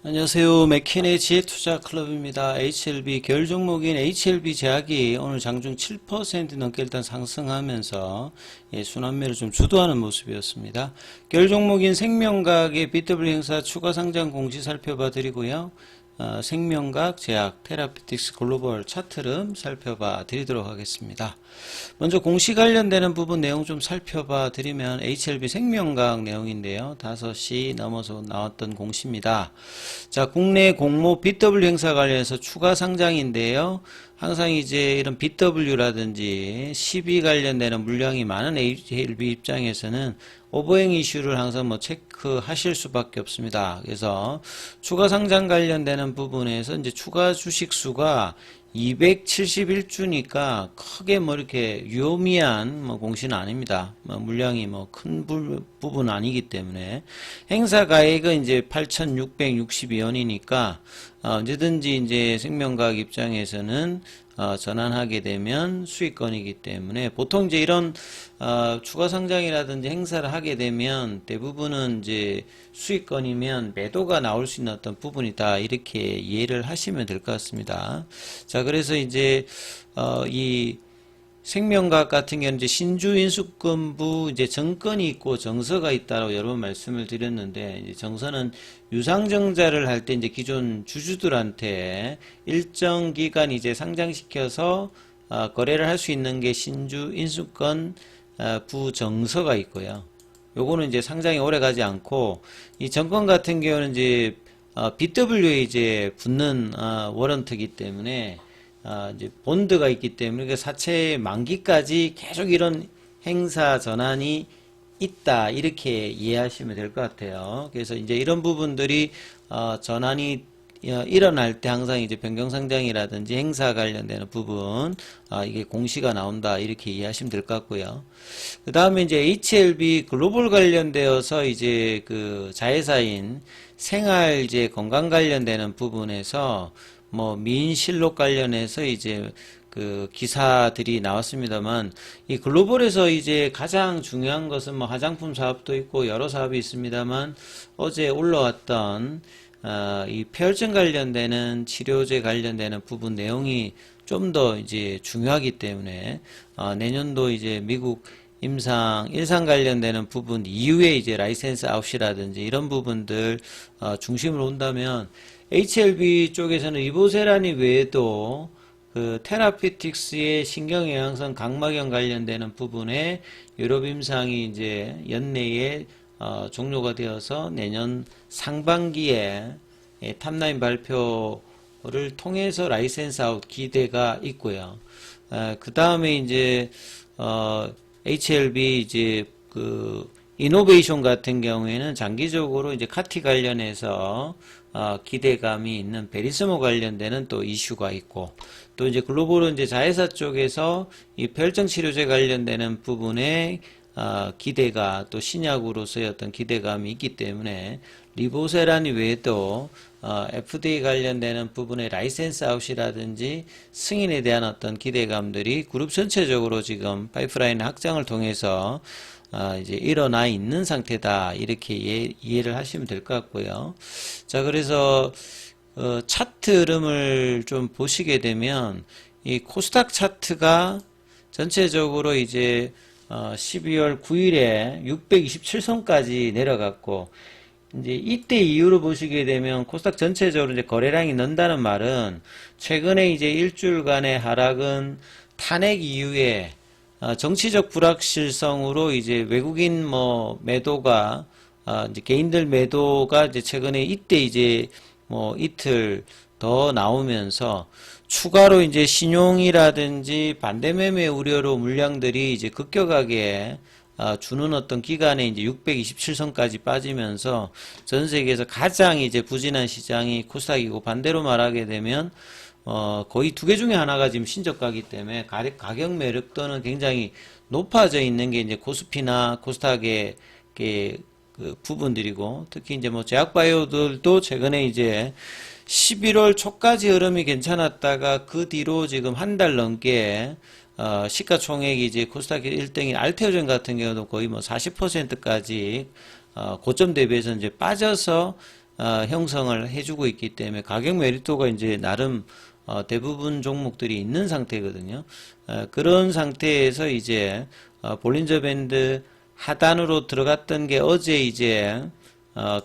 안녕하세요. 맥키네 지혜투자클럽입니다. HLB 계열 종목인 HLB 제약이 오늘 장중 7% 넘게 일단 상승하면서 순환매를 좀 주도하는 모습이었습니다. 계열 종목인 생명과학의 BW 행사 추가 상장 공시 살펴봐 드리고요. 생명과학, 제약, 테라피틱스 글로벌 차트름 살펴봐 드리도록 하겠습니다. 먼저 공시 관련되는 부분 내용 좀 살펴봐 드리면 HLB 생명과학 내용인데요. 5시 넘어서 나왔던 공시입니다. 자, 국내 공모 BW 행사 관련해서 추가 상장인데요. 항상 이제 이런 BW라든지 12 관련되는 물량이 많은 HLB 입장에서는 오버행 이슈를 항상 체크하실 수밖에 없습니다. 그래서 추가 상장 관련되는 부분에서 이제 추가 주식 수가 271주니까 크게 이렇게 유의미한 공시는 아닙니다. 물량이 큰 부분 아니기 때문에 행사 가액은 이제 8,662원이니까 언제든지 이제 생명과학 입장에서는 전환하게 되면 수익권이기 때문에 보통 이제 이런 추가 상장이라든지 행사를 하게 되면 대부분은 이제 수익권이면 매도가 나올 수 있는 어떤 부분이다 이렇게 이해를 하시면 될 것 같습니다. 자, 그래서 이제 이 생명과학 같은 경우는 이제 신주 인수권부 이제 정건이 있고 정서가 있다고 여러 번 말씀을 드렸는데, 이제 정서는 유상증자를 할 때 이제 기존 주주들한테 일정 기간 이제 상장시켜서 거래를 할 수 있는 게 신주 인수권 부정서가 있고요. 요거는 이제 상장이 오래 가지 않고, 이 정권 같은 경우는 이제 BW에 이제 붙는 워런트이기 때문에 이제 본드가 있기 때문에 그 사채 만기까지 계속 이런 행사 전환이 있다 이렇게 이해하시면 될 것 같아요. 그래서 이제 이런 부분들이 전환이 일어날 때 항상 이제 변경상장이라든지 행사 관련되는 부분 이게 공시가 나온다 이렇게 이해하시면 될 것 같고요. 그 다음에 이제 HLB 글로벌 관련되어서 이제 그 자회사인 생활 이제 건강 관련되는 부분에서 민실록 관련해서 이제 그 기사들이 나왔습니다만, 이 글로벌에서 이제 가장 중요한 것은 화장품 사업도 있고 여러 사업이 있습니다만, 어제 올라왔던 이 폐혈증 관련되는 치료제 관련되는 부분 내용이 좀 더 이제 중요하기 때문에 내년도 이제 미국 일상 관련되는 부분 이후에 이제 라이센스 아웃이라든지 이런 부분들 중심으로 온다면, HLB 쪽에서는 이보세라니 외에도 그 테라피틱스의 신경영양성 각막염 관련되는 부분에 유럽 임상이 이제 연내에 종료가 되어서 내년 상반기에 탑라인 발표를 통해서 라이센스 아웃 기대가 있고요. 그 다음에 이제 HLB 이제 그 이노베이션 같은 경우에는 장기적으로 이제 카티 관련해서 기대감이 있는 베리스모 관련되는 또 이슈가 있고, 또 이제 글로벌은 이제 자회사 쪽에서 이 폐혈증 치료제 관련되는 부분에 기대가 또 신약으로서의 어떤 기대감이 있기 때문에 리보세란 외에도 FDA 관련되는 부분의 라이센스 아웃이라든지 승인에 대한 어떤 기대감들이 그룹 전체적으로 지금 파이프라인 확장을 통해서 이제 일어나 있는 상태다 이렇게 이해를 하시면 될 것 같고요. 자, 그래서 차트 흐름을 좀 보시게 되면 이 코스닥 차트가 전체적으로 이제 12월 9일에 627선까지 내려갔고, 이제 이때 이후로 보시게 되면 코스닥 전체적으로 이제 거래량이 는다는 말은 최근에 이제 일주일간의 하락은 탄핵 이후에 정치적 불확실성으로 이제 외국인 매도가 이제 개인들 매도가 이제 최근에 이때 이제 이틀 더 나오면서 추가로 이제 신용이라든지 반대매매 우려로 물량들이 이제 급격하게 주는 어떤 기간에 이제 627선까지 빠지면서 전 세계에서 가장 이제 부진한 시장이 코스닥이고, 반대로 말하게 되면 거의 두 개 중에 하나가 지금 신저가이기 때문에 가격 매력도는 굉장히 높아져 있는 게 이제 코스피나 코스닥의 그 부분들이고, 특히 이제 제약바이오들도 최근에 이제 11월 초까지 흐름이 괜찮았다가 그 뒤로 지금 한 달 넘게 시가총액이 이제 코스닥 1등인 알테오젠 같은 경우도 거의 40%까지 고점 대비해서 이제 빠져서 형성을 해주고 있기 때문에 가격 메리트가 이제 나름 대부분 종목들이 있는 상태거든요. 그런 상태에서 이제 볼린저 밴드 하단으로 들어갔던 게 어제 이제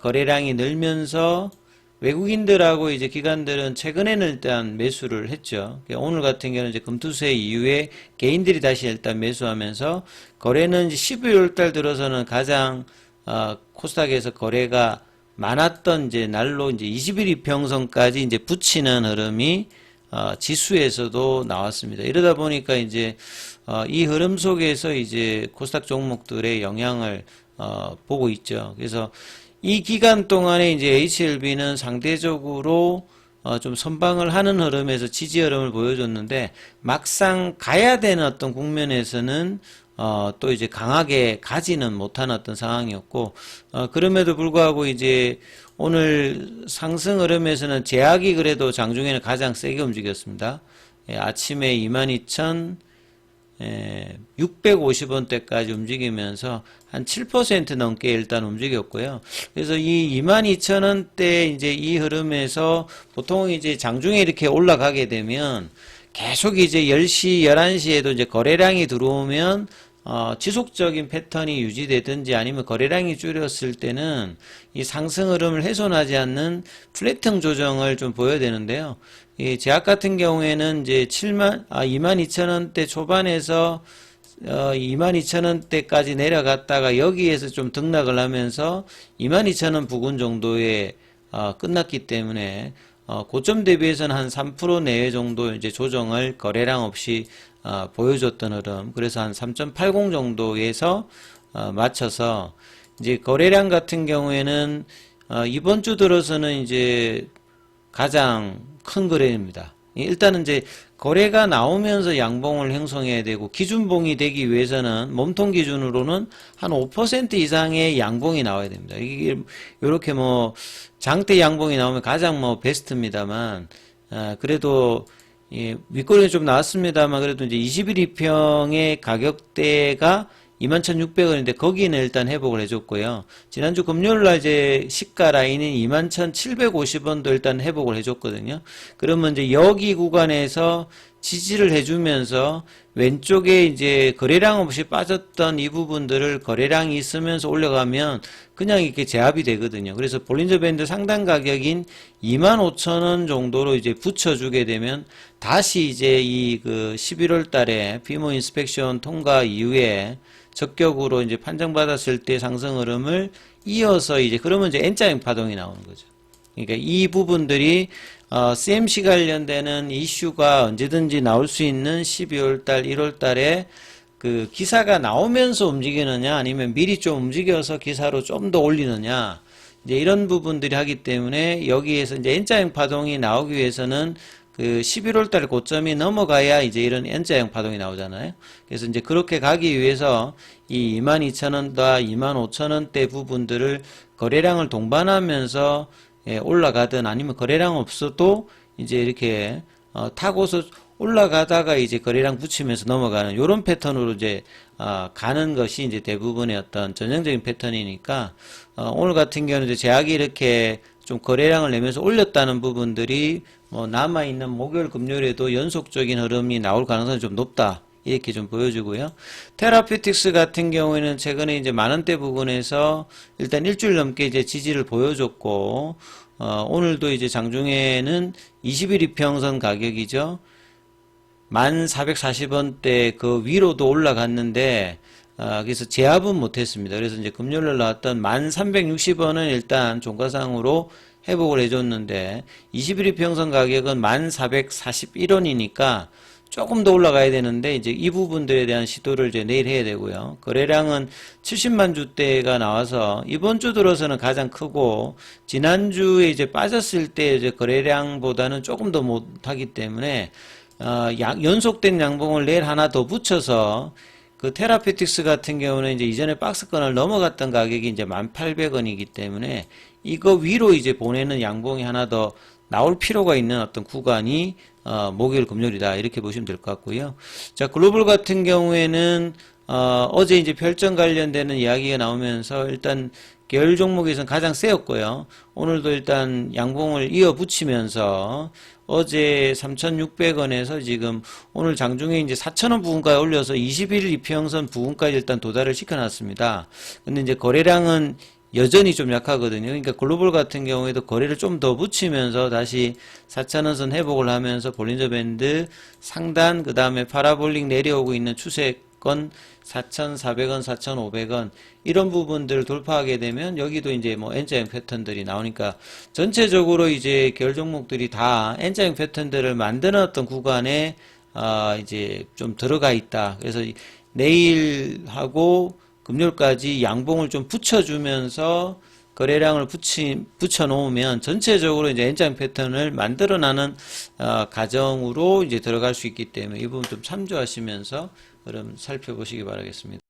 거래량이 늘면서 외국인들하고 이제 기관들은 최근에는 일단 매수를 했죠. 오늘 같은 경우는 이제 금투세 이후에 개인들이 다시 일단 매수하면서 거래는 이제 12월 달 들어서는 가장 코스닥에서 거래가 많았던 이제 날로 이제 20일 이평선까지 이제 붙이는 흐름이 지수에서도 나왔습니다. 이러다 보니까 이제 이 흐름 속에서 이제 코스닥 종목들의 영향을 보고 있죠. 그래서 이 기간 동안에 이제 HLB는 상대적으로 좀 선방을 하는 흐름에서 지지 흐름을 보여줬는데 막상 가야 되는 어떤 국면에서는 또 이제 강하게 가지는 못한 어떤 상황이었고 그럼에도 불구하고 이제 오늘 상승 흐름에서는 제약이 그래도 장중에는 가장 세게 움직였습니다. 아침에 22,650원대까지 움직이면서 한 7% 넘게 일단 움직였고요. 그래서 이 22,000원대 이제 이 흐름에서 보통 이제 장중에 이렇게 올라가게 되면 계속 이제 10시, 11시에도 이제 거래량이 들어오면 지속적인 패턴이 유지되든지 아니면 거래량이 줄였을 때는 이 상승 흐름을 훼손하지 않는 플래팅 조정을 좀 보여야 되는데요. 이 제약 같은 경우에는 이제 22,000원대 초반에서 22,000원대까지 내려갔다가 여기에서 좀 등락을 하면서 22,000원 부근 정도에 끝났기 때문에 고점 대비해서는 한 3% 내외 정도 이제 조정을 거래량 없이 보여줬던 흐름. 그래서 한 3.80 정도에서 맞춰서 이제 거래량 같은 경우에는 이번 주 들어서는 이제 가장 큰 거래입니다. 일단은 이제 거래가 나오면서 양봉을 형성해야 되고 기준봉이 되기 위해서는 몸통 기준으로는 한 5% 이상의 양봉이 나와야 됩니다. 이게 이렇게 뭐 장대 양봉이 나오면 가장 뭐 베스트입니다만 그래도 예, 윗꼬리가 좀 나왔습니다만 그래도 이제 21 2평의 가격대가 21,600원인데 거기는 일단 회복을 해줬고요. 지난주 금요일날 이제 시가 라인인 21,750원도 일단 회복을 해줬거든요. 그러면 이제 여기 구간에서 지지를 해주면서 왼쪽에 이제 거래량 없이 빠졌던 이 부분들을 거래량이 있으면서 올라가면 그냥 이렇게 제압이 되거든요. 그래서 볼린저 밴드 상단 가격인 25,000원 정도로 이제 붙여주게 되면 다시 이제 이 그 11월 달에 비모 인스펙션 통과 이후에 적격으로 이제 판정받았을 때 상승 흐름을 이어서 이제 그러면 이제 N자형 파동이 나오는 거죠. 그러니까 이 부분들이 CMC 관련되는 이슈가 언제든지 나올 수 있는 12월 달, 1월 달에 그 기사가 나오면서 움직이느냐 아니면 미리 좀 움직여서 기사로 좀 더 올리느냐 이제 이런 부분들이 하기 때문에 여기에서 이제 N자형 파동이 나오기 위해서는 그 11월 달 고점이 넘어가야 이제 이런 N자형 파동이 나오잖아요. 그래서 이제 그렇게 가기 위해서 이 22,000원과 25,000원대 부분들을 거래량을 동반하면서 올라가든 아니면 거래량 없어도 이제 이렇게 타고서 올라가다가 이제 거래량 붙이면서 넘어가는 이런 패턴으로 이제 가는 것이 이제 대부분의 어떤 전형적인 패턴이니까 오늘 같은 경우는 이제 제약이 이렇게 좀 거래량을 내면서 올렸다는 부분들이 뭐 남아있는 목요일 금요일에도 연속적인 흐름이 나올 가능성이 좀 높다. 이렇게 좀 보여주고요. 테라피틱스 같은 경우에는 최근에 이제 만원대 부근에서 일단 일주일 넘게 이제 지지를 보여줬고, 오늘도 이제 장중에는 20일 이평선 가격이죠. 1,440원대 그 위로도 올라갔는데, 그래서 제압은 못했습니다. 그래서 이제 금요일날 나왔던 1,360원은 일단 종가상으로 회복을 해줬는데 21일 평선 가격은 1,441원이니까 조금 더 올라가야 되는데 이제 이 부분들에 대한 시도를 이제 내일 해야 되고요. 거래량은 70만 주대가 나와서 이번 주 들어서는 가장 크고 지난주에 이제 빠졌을 때 이제 거래량보다는 조금 더 못하기 때문에 연속된 양봉을 내일 하나 더 붙여서 그 테라피틱스 같은 경우는 이제 이전에 박스권을 넘어갔던 가격이 이제 1,800원이기 때문에 이거 위로 이제 보내는 양봉이 하나 더 나올 필요가 있는 어떤 구간이 목요일 금요일이다 이렇게 보시면 될 것 같고요. 자, 글로벌 같은 경우에는 어제 이제 별점 관련되는 이야기가 나오면서 일단 계열 종목에서는 가장 세였고요. 오늘도 일단 양봉을 이어붙이면서 어제 3,600원에서 지금 오늘 장중에 이제 4,000원 부근까지 올려서 21일 이평선 부근까지 일단 도달을 시켜놨습니다. 근데 이제 거래량은 여전히 좀 약하거든요. 그러니까 글로벌 같은 경우에도 거래를 좀 더 붙이면서 다시 4,000원선 회복을 하면서 볼린저 밴드 상단, 그 다음에 파라볼릭 내려오고 있는 추세권 4,400원, 4,500원 이런 부분들을 돌파하게 되면 여기도 이제 뭐 N자형 패턴들이 나오니까 전체적으로 이제 계열 종목들이 다 N자형 패턴들을 만들어놨던 구간에 이제 좀 들어가 있다. 그래서 내일하고 금요일까지 양봉을 좀 붙여주면서 거래량을 붙여 놓으면 전체적으로 이제 N자형 패턴을 만들어나는 과정으로 이제 들어갈 수 있기 때문에 이 부분 좀 참조하시면서 그럼 살펴보시기 바라겠습니다.